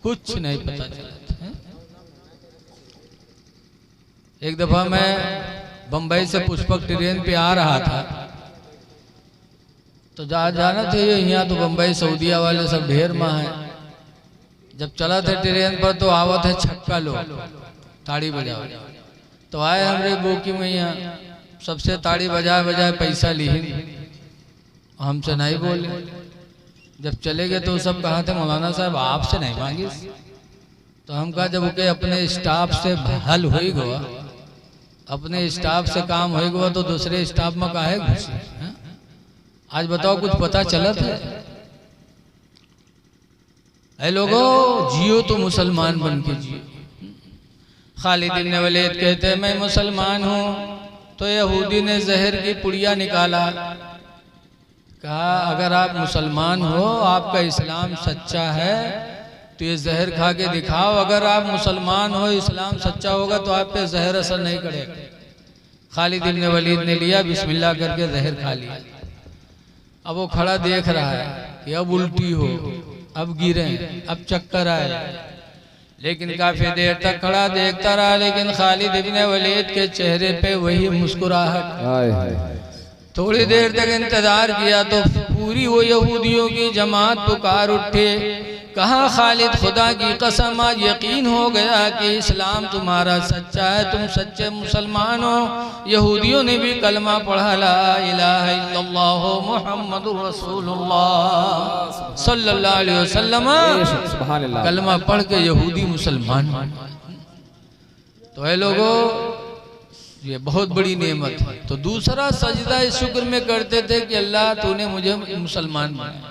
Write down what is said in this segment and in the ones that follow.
कुछ नहीं पता चला था। एक दफा मैं बंबई से पुष्पक ट्रेन पे आ रहा था, तो जाना थे यहाँ तो बंबई सऊदिया वाले सब ढेर माँ है। जब चला थे ट्रेन पर तो आवत है छक्का लो ताड़ी बजाओ, तो आए हमरे बोकी में यहाँ सबसे ताड़ी बजाए बजाए पैसा ली, हमसे नहीं बोले। जब चले गए तो सब कहा थे मौलाना साहब आपसे नहीं मांगी, तो हम कहा जब के अपने स्टाफ से हल हो गया, अपने स्टाफ से काम हो गया तो दूसरे स्टाफ में काहे घुसे। आज बताओ कुछ पता चला था? ऐ लोगों जियो तो मुसलमान बन के जियो। खालिद इब्न वलीद कहते हैं मैं मुसलमान हूँ, तो यहूदी ने जहर की पुड़िया निकाला, कहा अगर आप मुसलमान हो, आपका इस्लाम सच्चा है तो ये जहर खा के दिखाओ, अगर आप मुसलमान हो इस्लाम सच्चा होगा तो आप पे जहर असर नहीं करेगा। खालिद इब्न वलीद ने लिया, बिस्मिल्लाह करके जहर खा लिया। अब वो खड़ा देख रहा है कि अब उल्टी हो, अब गिरे, अब चक्कर आए, लेकिन काफी देर तक खड़ा देखता रहा, लेकिन खालिद इब्न वलीद के चेहरे पे वही मुस्कुराहट। थोड़ी देर तक इंतजार किया तो पूरी वो यहूदियों की जमात पुकार उठे, कहा खालिद खुदा की कसम आज यकीन हो गया कि इस्लाम तुम्हारा सच्चा है, तुम सच्चे मुसलमान हो। यहूदियों ने भी कलमा पढ़ा, ला इलाहा इल्लल्लाह मुहम्मदुर रसूलुल्लाह सल्लल्लाहु अलैहि वसल्लम, कलमा पढ़ के यहूदी मुसलमान। तो ऐ लोगों ये बहुत बड़ी नेमत है। तो दूसरा सजदा इस शुक्र में करते थे कि अल्लाह तूने मुझे मुसलमान बनाया,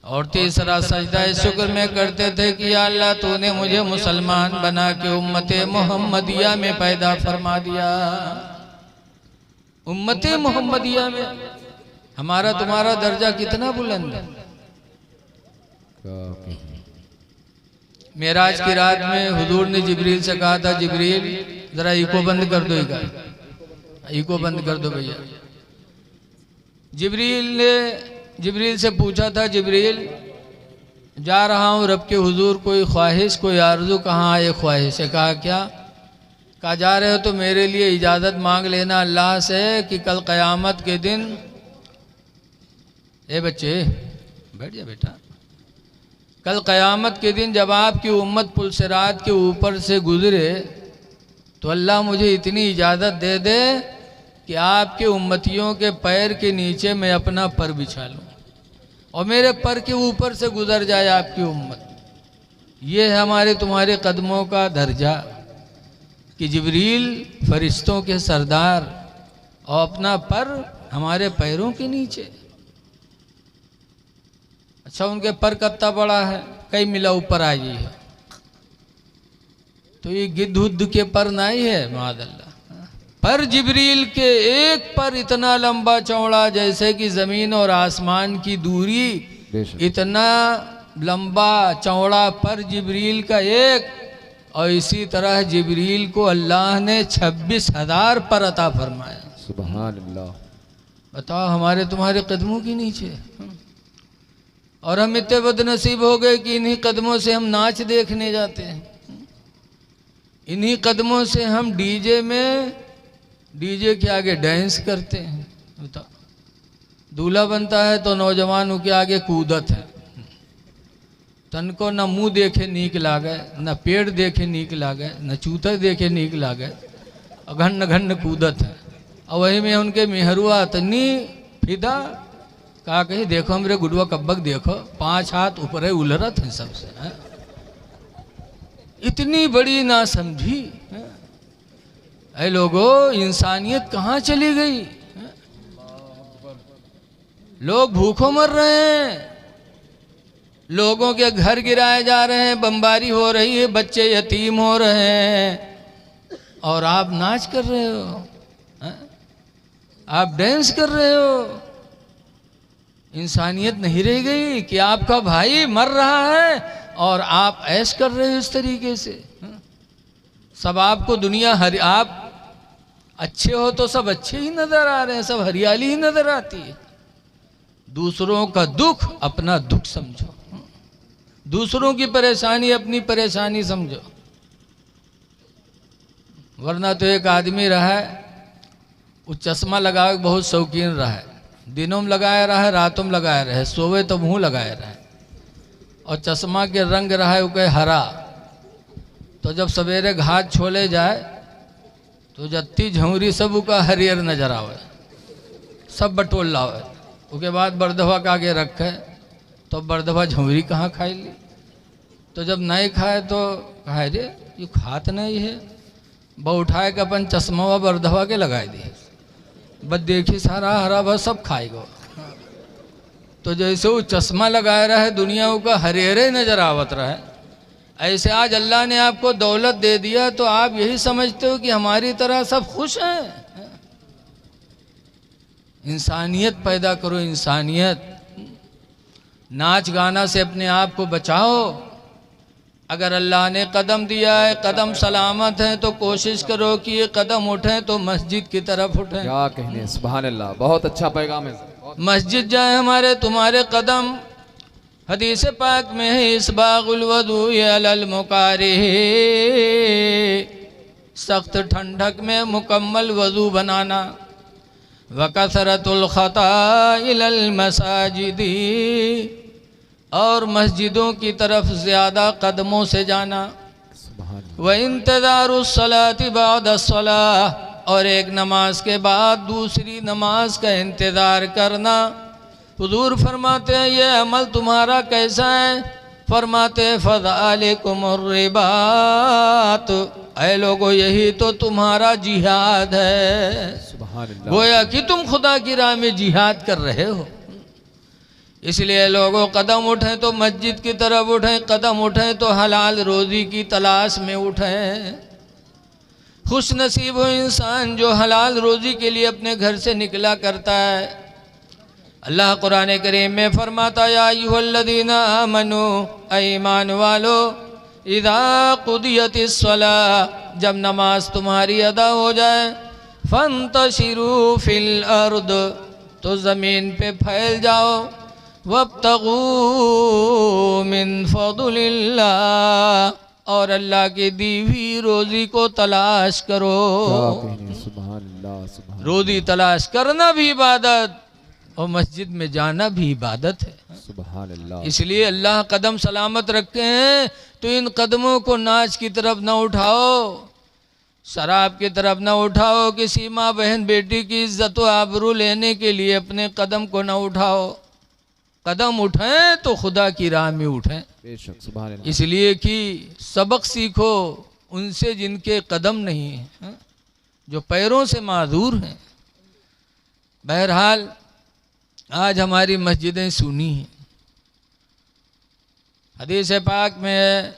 और तीसरा सजदा इस शुक्र में करते थे कि या अल्लाह तूने मुझे मुसलमान बना के उम्मते मोहम्मदिया में पैदा फरमा दिया। उम्मते मोहम्मदिया में हमारा तुम्हारा दर्जा कितना बुलंद है। मेराज की रात में हुजूर ने जिब्रील से कहा था, जिब्रील जरा इको बंद कर दो, इको बंद कर दो भैया। जिब्रील से पूछा था, जिब्रील जा रहा हूँ रब के हुजूर, कोई ख्वाहिश कोई आरज़ू, कहाँ है ख्वाहिश है? कहा क्या? कहा जा रहे हो तो मेरे लिए इजाज़त मांग लेना अल्लाह से कि कल क़यामत के दिन, ए बच्चे बैठ जा बेटा, कल क़यामत के दिन जब आपकी उम्मत पुलसिरात के ऊपर से गुजरे तो अल्लाह मुझे इतनी इजाज़त दे दे कि आपके उम्मतियों के पैर के नीचे मैं अपना पर बिछा लूँ और मेरे पर के ऊपर से गुजर जाए आपकी उम्मत। ये है हमारे तुम्हारे कदमों का दर्जा कि जिब्रील फरिश्तों के सरदार और अपना पर हमारे पैरों के नीचे। अच्छा उनके पर कत्ता बड़ा है, कई मिला ऊपर आ गई है, तो ये गिद्ध हुद्ध के पर नहीं है मादल्ला। पर जिब्रील के एक पर इतना लंबा चौड़ा जैसे कि जमीन और आसमान की दूरी, इतना लंबा चौड़ा पर जिब्रील का एक। और इसी तरह जिब्रील को अल्लाह ने 26,000 पर अता फरमाया। सुभान अल्लाह। बताओ हमारे तुम्हारे कदमों के नीचे, और हम इतने बदनसीब हो गए कि इन्हीं कदमों से हम नाच देखने जाते हैं, इन्हीं कदमों से हम डीजे के आगे डांस करते हैं। बताओ दूल्हा बनता है तो नौजवानों के आगे कूदत है, तन को न मुंह देखे नीक लागे, न पेड़ देखे नीक लागे, न चूतर देखे नीक लागे, घन्न घन्न कूदत है। और वही में उनके मेहरुआ तनी फिदा कहा कही देखो मेरे गुडुआ कब्बक देखो, 5 हाथ ऊपर है, उलरत है सबसे है? इतनी बड़ी ना समझी। ऐ लोगों इंसानियत कहाँ चली गई? लोग भूखों मर रहे हैं, लोगों के घर गिराए जा रहे हैं, बमबारी हो रही है, बच्चे यतीम हो रहे हैं, और आप नाच कर रहे हो, आप डांस कर रहे हो। इंसानियत नहीं रह गई कि आपका भाई मर रहा है और आप ऐश कर रहे हो इस तरीके से। सब आपको दुनिया आप अच्छे हो तो सब अच्छे ही नजर आ रहे हैं, सब हरियाली ही नजर आती है। दूसरों का दुख अपना दुख समझो, दूसरों की परेशानी अपनी परेशानी समझो। वरना तो एक आदमी रहा है, वो चश्मा लगाए बहुत शौकीन रहा है, दिनों में लगाया रहा है, रातों में लगाया रहा है, सोवे तो मुँह लगाया रहा है, और चश्मा के रंग रहा है वो कहे हरा। तो जब सवेरे घाट छोले जाए तो जत्ती झौरी सब का हरियर नजर आवे, सब बटोल लावे। उसके बाद बरदवा का आगे रखे तो बरदवा झौरी कहाँ खाई ली। तो जब नहीं खाए तो कहा रे ये खात नहीं है, बहु उठाए के अपन चश्मा बरदवा के लगाए दिए, बस देखी सारा हरा भरा सब खाएगा। तो जैसे वो चश्मा लगाए रहा है दुनिया का हरिहरे नजर आवत रहा है, ऐसे आज अल्लाह ने आपको दौलत दे दिया तो आप यही समझते हो कि हमारी तरह सब खुश हैं। इंसानियत पैदा करो, इंसानियत। नाच गाना से अपने आप को बचाओ। अगर अल्लाह ने कदम दिया है, कदम सलामत है, तो कोशिश करो कि ये कदम उठें तो मस्जिद की तरफ उठें। क्या कहने, सुभान अल्लाह, बहुत अच्छा पैगाम है। मस्जिद जाए हमारे तुम्हारे कदम। हदीस पाक में है इसबागुल वदू अलल मुकारिह, सख्त ठंडक में मुकम्मल वजू बनाना। वकसरतुल खता इलल मसाजिदी, और मस्जिदों की तरफ ज़्यादा कदमों से जाना। व इंतज़ारुस सलाति बादस सलाह, और एक नमाज के बाद दूसरी नमाज का इंतज़ार करना। हुजूर फरमाते हैं ये अमल तुम्हारा कैसा है? फरमाते फ़ज़ालिकुमुर रिबात, ऐ लोगो यही तो तुम्हारा जिहाद है। गोया कि तुम खुदा की राह में जिहाद कर रहे हो। इसलिए लोगों कदम उठें तो मस्जिद की तरफ उठें, कदम उठें तो हलाल रोज़ी की तलाश में उठें। खुश नसीब हो इंसान जो हलाल रोज़ी के लिए अपने घर से निकला करता है। अल्लाह कुरान करीम में फरमाता या अय्युहल्लज़ीना आमनू, ईमान वालो, इज़ा कुदियतिस सलाह, जब नमाज तुम्हारी अदा हो जाए, फंतशिरू फिल अर्द, तो ज़मीन पे फैल जाओ। वब्तगू मिन फज़लिल्लाह, और अल्लाह की दी हुई रोज़ी को तलाश करो। रोज़ी तलाश करना भी इबादत, और मस्जिद में जाना भी इबादत है। सुभान अल्लाह। इसलिए अल्लाह कदम सलामत रखे हैं, तो इन कदमों को नाच की तरफ न उठाओ, शराब की तरफ न उठाओ, किसी माँ बहन बेटी की इज्जत व आबरू लेने के लिए अपने कदम को न उठाओ। कदम उठें तो खुदा की राह में उठें। बेशक, सुभान अल्लाह। इसलिए कि सबक सीखो उनसे जिनके कदम नहीं हैं, जो पैरों से माजूर हैं। बहरहाल आज हमारी मस्जिदें सुनी हैं। हदीस पाक में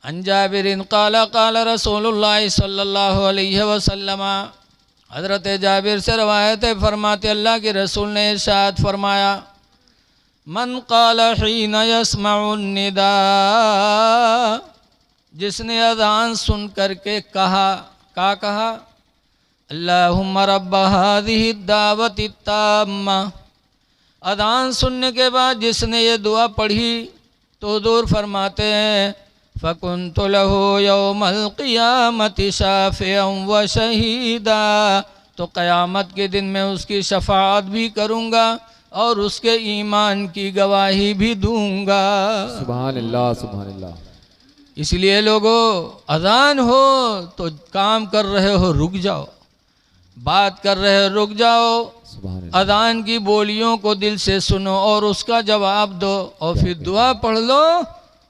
अन जाबिरिन क़ाला क़ाला रसूलुल्लाह सल्लल्लाहु अलैहि वसल्लम, हज़रत जाबिर से रवायत है, फरमाते अल्लाह के रसूल ने इरशाद फरमाया, मन क़ाला हीना यस्मउन निदा, जिसने अज़ान सुन करके कहा, क्या कहा? अल्लाहुम्मा रब्ब हाज़िहि दावति ताम्मा। अज़ान सुनने के बाद जिसने ये दुआ पढ़ी तो हुज़ूर फरमाते हैं, फ़कुन्तु लहू यौमल क़ियामति शाफ़िअन व शहीदा, तो क़यामत के दिन मैं उसकी शफ़ाअत भी करूँगा और उसके ईमान की गवाही भी दूँगा। सुभान अल्लाह, सुभान अल्लाह। इसलिए लोगों, अज़ान हो तो काम कर रहे हो रुक जाओ, बात कर रहे हो रुक जाओ, अज़ान की बोलियों को दिल से सुनो और उसका जवाब दो, और फिर दुआ पढ़ लो,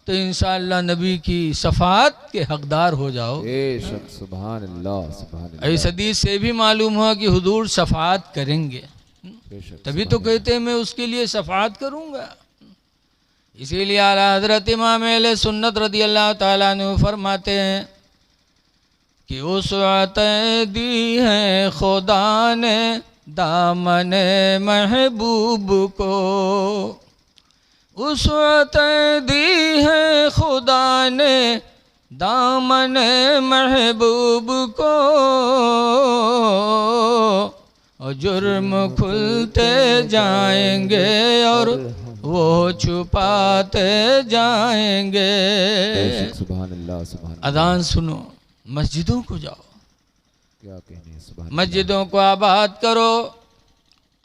तो इंशाअल्लाह नबी की शफाअत के हकदार हो जाओ। सुभान अल्लाह, सुभान अल्लाह। इस हदीस से भी मालूम हुआ कि हुजूर शफाअत करेंगे, तभी तो कहते हैं मैं उसके लिए शफाअत करूँगा। इसीलिए आला हज़रत इमाम अहले सुन्नत रज़ी अल्लाह ताला अन्हु फरमाते हैं कि उसअतें दी हैं खुदा ने दामने महबूब को, उसअतें दी हैं खुदा ने दामने महबूब को, और जुर्म खुलते जाएंगे और वो छुपाते जाएंगे। बेशक, सुभान अल्लाह सुभान अल्लाह। अजान सुनो, मस्जिदों को जाओ, क्या कहने हैं, सुभान मस्जिदों को आबाद करो,